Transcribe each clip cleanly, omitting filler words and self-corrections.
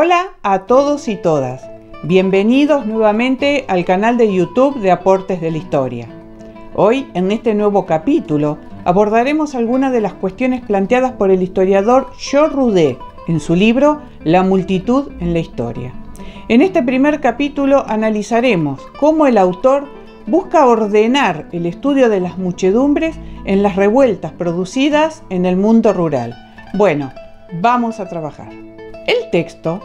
Hola a todos y todas. Bienvenidos nuevamente al canal de YouTube de Aportes de la Historia. Hoy, en este nuevo capítulo, abordaremos algunas de las cuestiones planteadas por el historiador Georges Roudet en su libro La multitud en la historia. En este primer capítulo analizaremos cómo el autor busca ordenar el estudio de las muchedumbres en las revueltas producidas en el mundo rural. Bueno, vamos a trabajar. El texto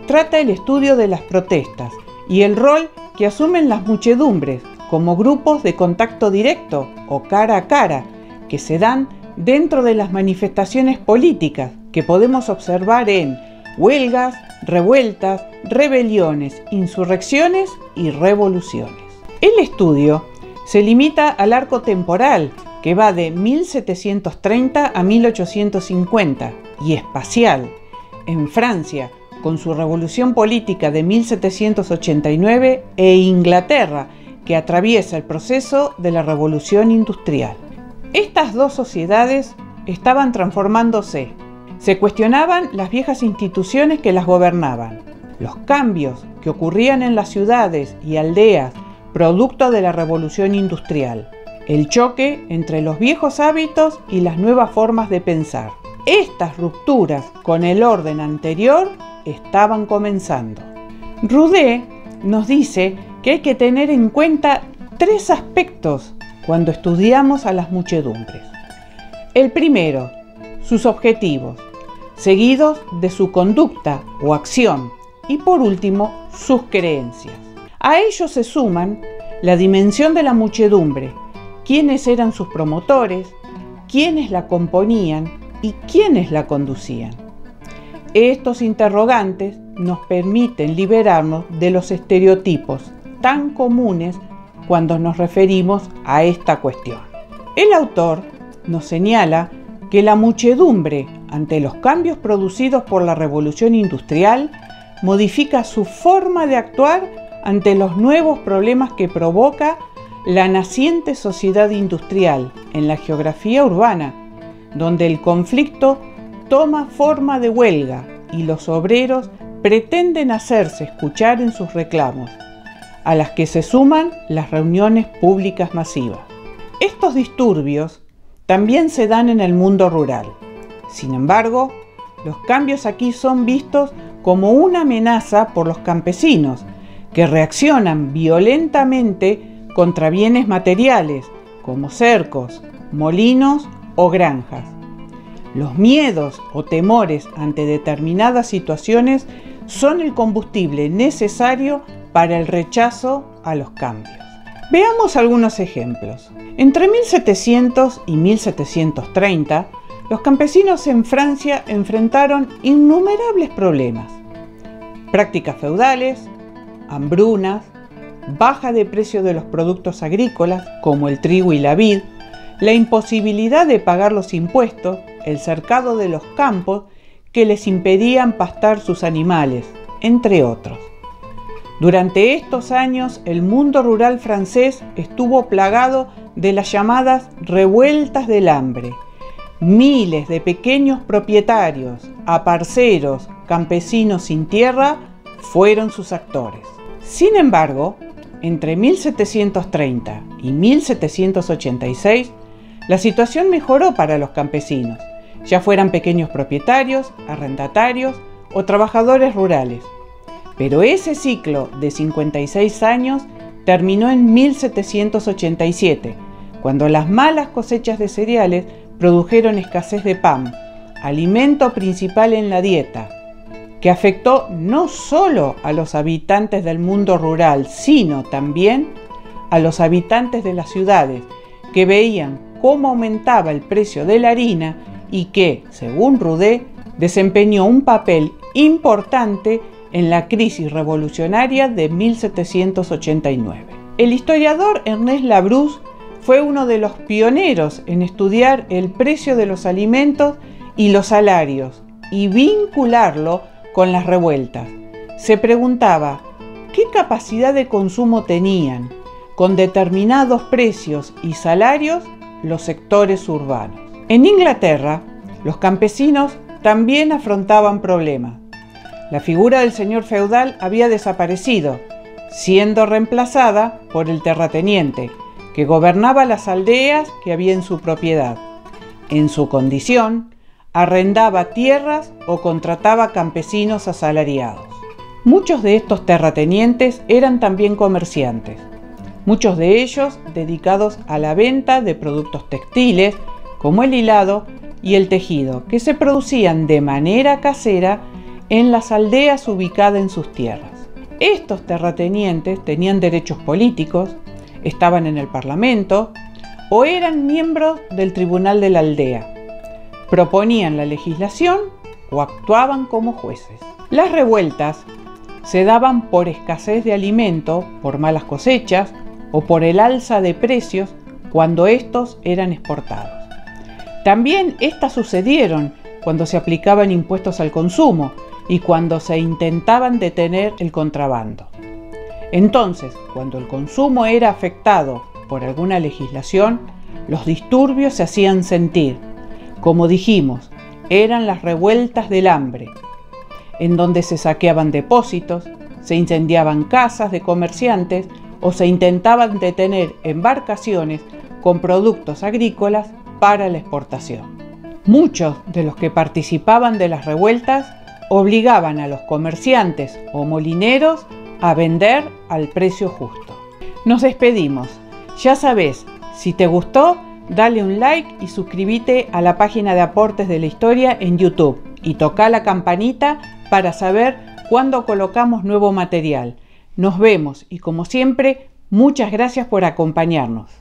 trata el estudio de las protestas y el rol que asumen las muchedumbres como grupos de contacto directo o cara a cara que se dan dentro de las manifestaciones políticas que podemos observar en huelgas, revueltas, rebeliones, insurrecciones y revoluciones. El estudio se limita al arco temporal que va de 1730 a 1850 y espacial en Francia con su revolución política de 1789 e Inglaterra que atraviesa el proceso de la revolución industrial. Estas dos sociedades estaban transformándose. Se cuestionaban las viejas instituciones que las gobernaban. Los cambios que ocurrían en las ciudades y aldeas producto de la revolución industrial. El choque entre los viejos hábitos y las nuevas formas de pensar. Estas rupturas con el orden anterior estaban comenzando. Roudet nos dice que hay que tener en cuenta tres aspectos cuando estudiamos a las muchedumbres. El primero, sus objetivos, seguidos de su conducta o acción y por último, sus creencias. A ellos se suman la dimensión de la muchedumbre, quiénes eran sus promotores, quiénes la componían y quiénes la conducían. Estos interrogantes nos permiten liberarnos de los estereotipos tan comunes cuando nos referimos a esta cuestión. El autor nos señala que la muchedumbre, ante los cambios producidos por la revolución industrial, modifica su forma de actuar ante los nuevos problemas que provoca la naciente sociedad industrial en la geografía urbana, donde el conflicto toma forma de huelga y los obreros pretenden hacerse escuchar en sus reclamos, a las que se suman las reuniones públicas masivas. Estos disturbios también se dan en el mundo rural. Sin embargo, los cambios aquí son vistos como una amenaza por los campesinos, que reaccionan violentamente contra bienes materiales, como cercos, molinos o granjas. Los miedos o temores ante determinadas situaciones son el combustible necesario para el rechazo a los cambios. Veamos algunos ejemplos. Entre 1700 y 1730, los campesinos en Francia enfrentaron innumerables problemas. Prácticas feudales, hambrunas, baja de precio de los productos agrícolas como el trigo y la vid, la imposibilidad de pagar los impuestos, el cercado de los campos que les impedían pastar sus animales, entre otros. Durante estos años, el mundo rural francés estuvo plagado de las llamadas revueltas del hambre. Miles de pequeños propietarios, aparceros, campesinos sin tierra fueron sus actores. Sin embargo, entre 1730 y 1786, la situación mejoró para los campesinos, ya fueran pequeños propietarios, arrendatarios o trabajadores rurales. Pero ese ciclo de 56 años terminó en 1787, cuando las malas cosechas de cereales produjeron escasez de pan, alimento principal en la dieta, que afectó no solo a los habitantes del mundo rural, sino también a los habitantes de las ciudades, que veían cómo aumentaba el precio de la harina y que, según Roudet, desempeñó un papel importante en la crisis revolucionaria de 1789. El historiador Ernest Labrousse fue uno de los pioneros en estudiar el precio de los alimentos y los salarios y vincularlo con las revueltas. Se preguntaba qué capacidad de consumo tenían, con determinados precios y salarios, los sectores urbanos. En Inglaterra, los campesinos también afrontaban problemas. La figura del señor feudal había desaparecido, siendo reemplazada por el terrateniente, que gobernaba las aldeas que había en su propiedad. En su condición, arrendaba tierras o contrataba campesinos asalariados. Muchos de estos terratenientes eran también comerciantes, muchos de ellos dedicados a la venta de productos textiles como el hilado y el tejido, que se producían de manera casera en las aldeas ubicadas en sus tierras. Estos terratenientes tenían derechos políticos, estaban en el Parlamento o eran miembros del tribunal de la aldea. Proponían la legislación o actuaban como jueces. Las revueltas se daban por escasez de alimento, por malas cosechas o por el alza de precios cuando estos eran exportados. También estas sucedieron cuando se aplicaban impuestos al consumo y cuando se intentaban detener el contrabando. Entonces, cuando el consumo era afectado por alguna legislación, los disturbios se hacían sentir. Como dijimos, eran las revueltas del hambre, en donde se saqueaban depósitos, se incendiaban casas de comerciantes o se intentaban detener embarcaciones con productos agrícolas para la exportación. Muchos de los que participaban de las revueltas obligaban a los comerciantes o molineros a vender al precio justo. Nos despedimos. Ya sabes, si te gustó, dale un like y suscríbete a la página de Aportes de la Historia en YouTube y toca la campanita para saber cuándo colocamos nuevo material. Nos vemos y como siempre, muchas gracias por acompañarnos.